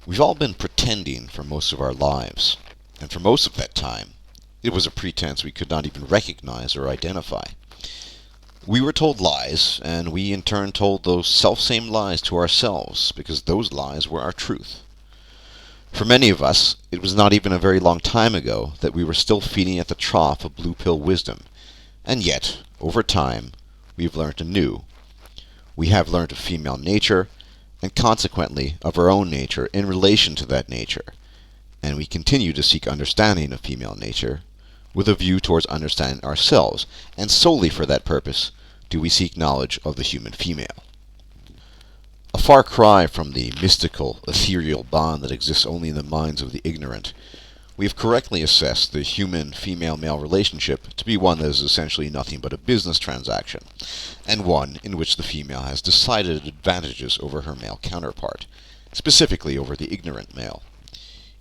We've all been pretending for most of our lives, and for most of that time, it was a pretense we could not even recognize or identify. We were told lies, and we in turn told those self-same lies to ourselves, because those lies were our truth. For many of us, it was not even a very long time ago that we were still feeding at the trough of blue pill wisdom, and yet, over time, we have learned anew. We have learned of female nature, and consequently of our own nature in relation to that nature, and we continue to seek understanding of female nature, with a view towards understanding ourselves, and solely for that purpose do we seek knowledge of the human female. A far cry from the mystical, ethereal bond that exists only in the minds of the ignorant, we have correctly assessed the human female-male relationship to be one that is essentially nothing but a business transaction, and one in which the female has decided advantages over her male counterpart, specifically over the ignorant male.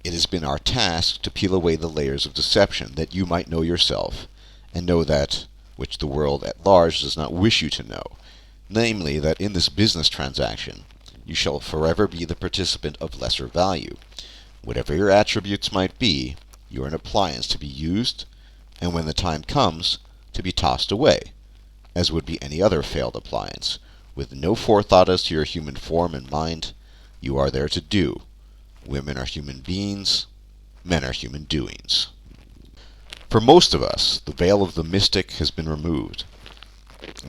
It has been our task to peel away the layers of deception that you might know yourself, and know that which the world at large does not wish you to know, namely that in this business transaction you shall forever be the participant of lesser value. Whatever your attributes might be, you are an appliance to be used, and when the time comes, to be tossed away, as would be any other failed appliance. With no forethought as to your human form and mind, you are there to do. Women are human beings, men are human doings. For most of us, the veil of the mystic has been removed.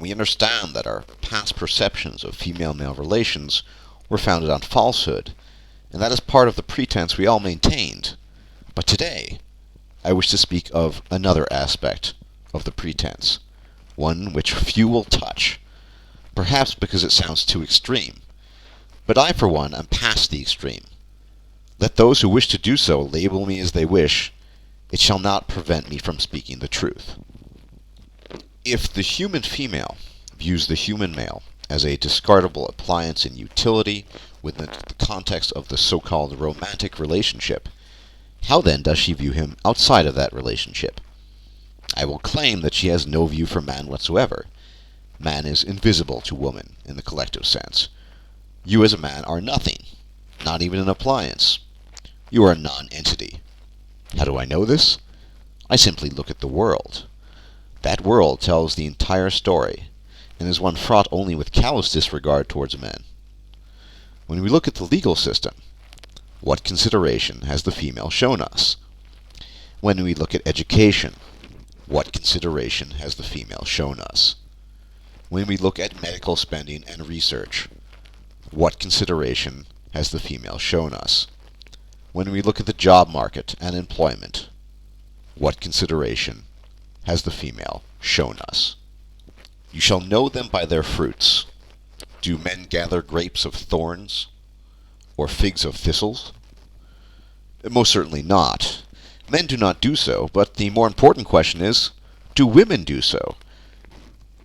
We understand that our past perceptions of female-male relations were founded on falsehood, and that is part of the pretense we all maintained. But today, I wish to speak of another aspect of the pretense, one which few will touch, perhaps because it sounds too extreme. But I, for one, am past the extreme. Let those who wish to do so label me as they wish. It shall not prevent me from speaking the truth. If the human female views the human male as a discardable appliance in utility within the context of the so-called romantic relationship, how then does she view him outside of that relationship? I will claim that she has no view for man whatsoever. Man is invisible to woman in the collective sense. You as a man are nothing, not even an appliance. You are a non-entity. How do I know this? I simply look at the world. That world tells the entire story, and is one fraught only with callous disregard towards men. When we look at the legal system, what consideration has the female shown us? When we look at education, what consideration has the female shown us? When we look at medical spending and research, what consideration has the female shown us? When we look at the job market and employment, what consideration has the female shown us? You shall know them by their fruits. Do men gather grapes of thorns, or figs of thistles? Most certainly not. Men do not do so, but the more important question is, do women do so?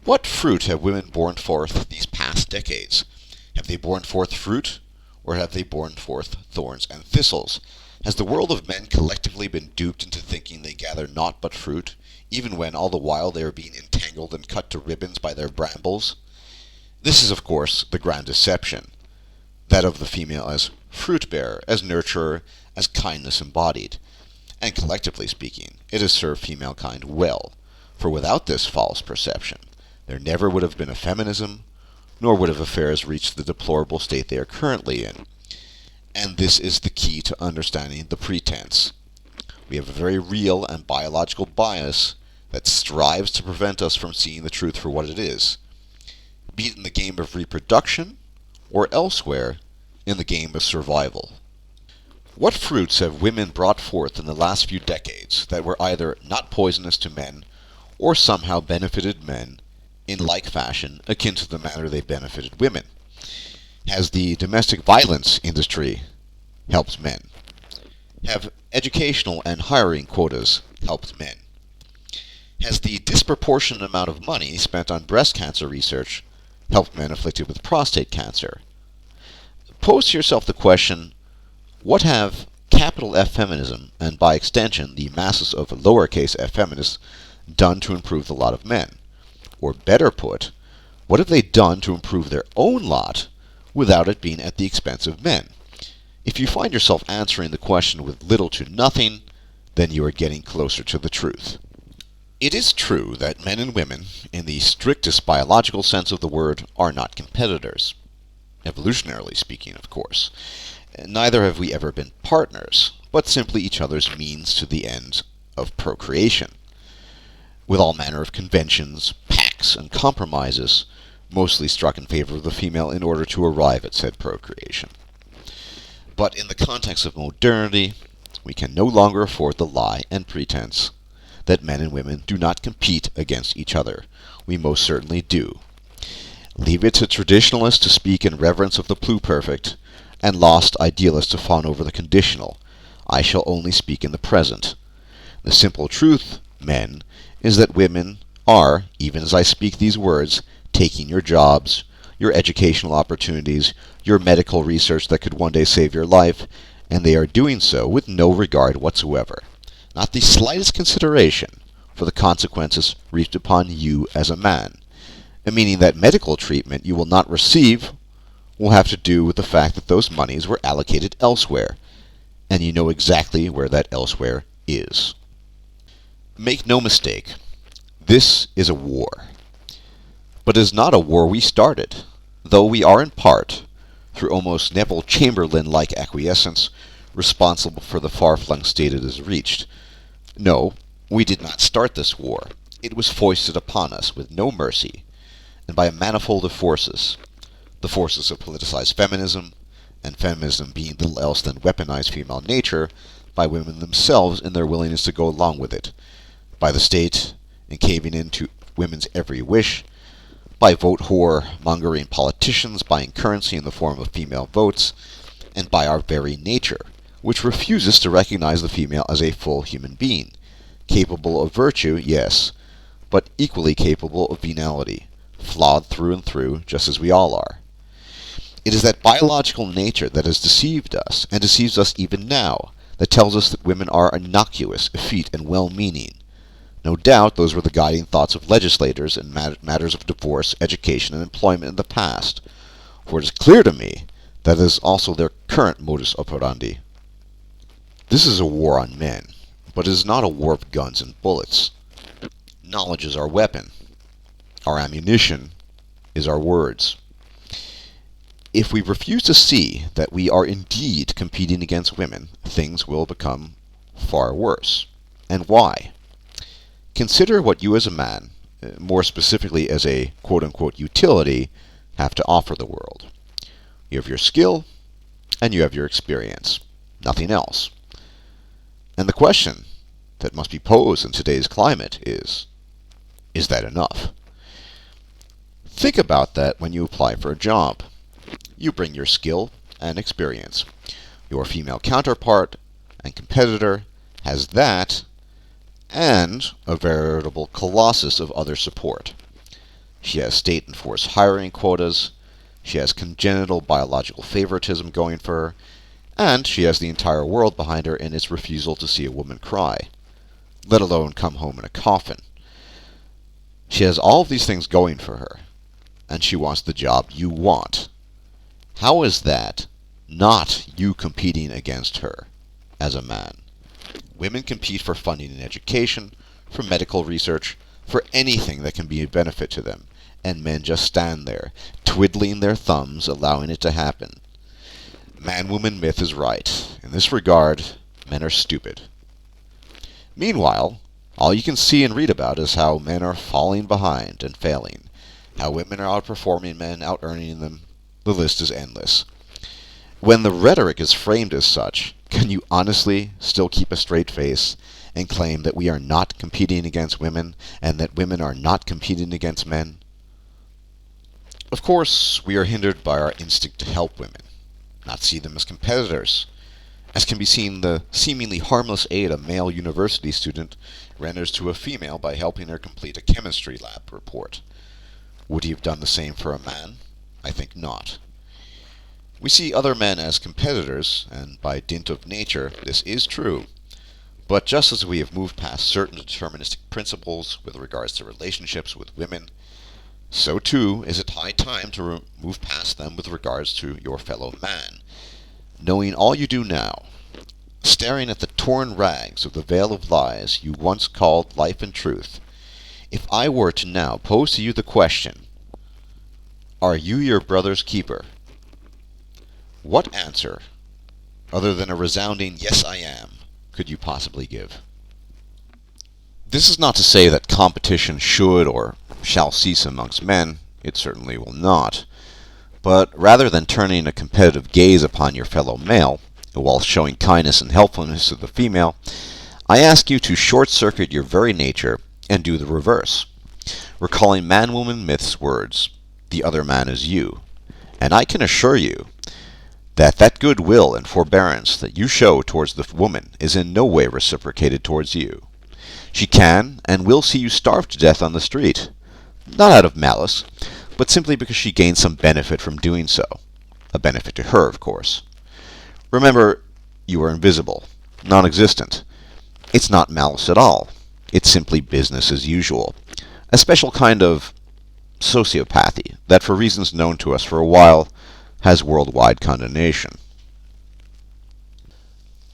What fruit have women borne forth these past decades? Have they borne forth fruit, or have they borne forth thorns and thistles? Has the world of men collectively been duped into thinking they gather naught but fruit, even when all the while they are being entangled and cut to ribbons by their brambles? This is, of course, the grand deception, that of the female as fruit-bearer, as nurturer, as kindness embodied. And collectively speaking, it has served female kind well, for without this false perception, there never would have been a feminism, nor would have affairs reached the deplorable state they are currently in. And this is the key to understanding the pretense. We have a very real and biological bias that strives to prevent us from seeing the truth for what it is, be it in the game of reproduction, or elsewhere in the game of survival. What fruits have women brought forth in the last few decades that were either not poisonous to men, or somehow benefited men in like fashion akin to the manner they benefited women? Has the domestic violence industry helped men? Have educational and hiring quotas helped men? Has the disproportionate amount of money spent on breast cancer research helped men afflicted with prostate cancer? Pose to yourself the question, what have capital F feminism, and by extension the masses of lowercase f feminists, done to improve the lot of men? Or better put, what have they done to improve their own lot without it being at the expense of men? If you find yourself answering the question with little to nothing, then you are getting closer to the truth. It is true that men and women, in the strictest biological sense of the word, are not competitors. Evolutionarily speaking, of course. Neither have we ever been partners, but simply each other's means to the end of procreation, with all manner of conventions, pacts, and compromises, mostly struck in favor of the female in order to arrive at said procreation. But in the context of modernity, we can no longer afford the lie and pretense that men and women do not compete against each other. We most certainly do. Leave it to traditionalists to speak in reverence of the pluperfect, and lost idealists to fawn over the conditional. I shall only speak in the present. The simple truth, men, is that women are, even as I speak these words, taking your jobs, your educational opportunities, your medical research that could one day save your life, and they are doing so with no regard whatsoever, not the slightest consideration for the consequences reaped upon you as a man, meaning that medical treatment you will not receive will have to do with the fact that those monies were allocated elsewhere, and you know exactly where that elsewhere is. Make no mistake, this is a war. But it is not a war we started, though we are in part, through almost Neville Chamberlain-like acquiescence, responsible for the far-flung state it has reached. No, we did not start this war. It was foisted upon us with no mercy, and by a manifold of forces. The forces of politicized feminism, and feminism being little else than weaponized female nature, by women themselves in their willingness to go along with it, by the state in caving in to women's every wish, by vote whore mongering politicians buying currency in the form of female votes, and by our very nature, which refuses to recognize the female as a full human being, capable of virtue, yes, but equally capable of venality, flawed through and through, just as we all are. It is that biological nature that has deceived us, and deceives us even now, that tells us that women are innocuous, effete, and well-meaning. No doubt those were the guiding thoughts of legislators in matters of divorce, education, and employment in the past, for it is clear to me that it is also their current modus operandi. This is a war on men, but it is not a war of guns and bullets. Knowledge is our weapon. Our ammunition is our words. If we refuse to see that we are indeed competing against women, things will become far worse. And why? Consider what you as a man, more specifically as a quote-unquote utility, have to offer the world. You have your skill, and you have your experience. Nothing else. And the question that must be posed in today's climate is that enough? Think about that when you apply for a job. You bring your skill and experience. Your female counterpart and competitor has that and a veritable colossus of other support. She has state-enforced hiring quotas, she has congenital biological favoritism going for her, and she has the entire world behind her in its refusal to see a woman cry, let alone come home in a coffin. She has all of these things going for her, and she wants the job you want. How is that not you competing against her as a man? Women compete for funding in education, for medical research, for anything that can be a benefit to them, and men just stand there, twiddling their thumbs, allowing it to happen. Man-woman myth is right. In this regard, men are stupid. Meanwhile, all you can see and read about is how men are falling behind and failing, how women are outperforming men, out-earning them. The list is endless. When the rhetoric is framed as such, can you honestly still keep a straight face and claim that we are not competing against women and that women are not competing against men? Of course, we are hindered by our instinct to help women, not see them as competitors, as can be seen the seemingly harmless aid a male university student renders to a female by helping her complete a chemistry lab report. Would he have done the same for a man? I think not. We see other men as competitors, and by dint of nature, this is true. But just as we have moved past certain deterministic principles with regards to relationships with women, so too is it high time to move past them with regards to your fellow man. knowing all you do now, staring at the torn rags of the veil of lies you once called life and truth, if I were to now pose to you the question, are you your brother's keeper? What answer, other than a resounding yes I am, could you possibly give? This is not to say that competition should or shall cease amongst men. It certainly will not. But rather than turning a competitive gaze upon your fellow male, while showing kindness and helpfulness to the female, I ask you to short-circuit your very nature and do the reverse, recalling man-woman myth's words, the other man is you. And I can assure you that that goodwill and forbearance that you show towards the woman is in no way reciprocated towards you. She can and will see you starve to death on the street, not out of malice, but simply because she gains some benefit from doing so. A benefit to her, of course. Remember, you are invisible, non-existent. It's not malice at all. It's simply business as usual. A special kind of sociopathy that, for reasons known to us for a while, has worldwide condemnation.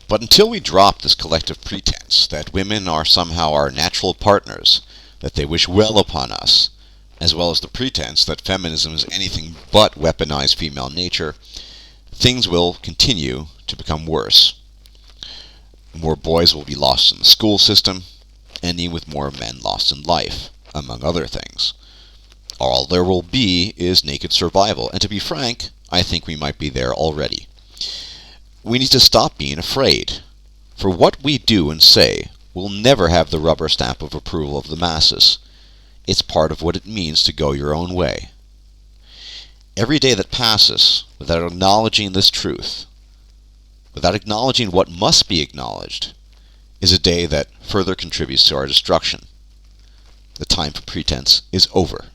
But until we drop this collective pretense that women are somehow our natural partners, that they wish well upon us, as well as the pretense that feminism is anything but weaponized female nature, things will continue to become worse. More boys will be lost in the school system, ending with more men lost in life, among other things. All there will be is naked survival, and to be frank, I think we might be there already. We need to stop being afraid, for what we do and say will never have the rubber stamp of approval of the masses. It's part of what it means to go your own way. Every day that passes without acknowledging this truth, without acknowledging what must be acknowledged, is a day that further contributes to our destruction. The time for pretense is over.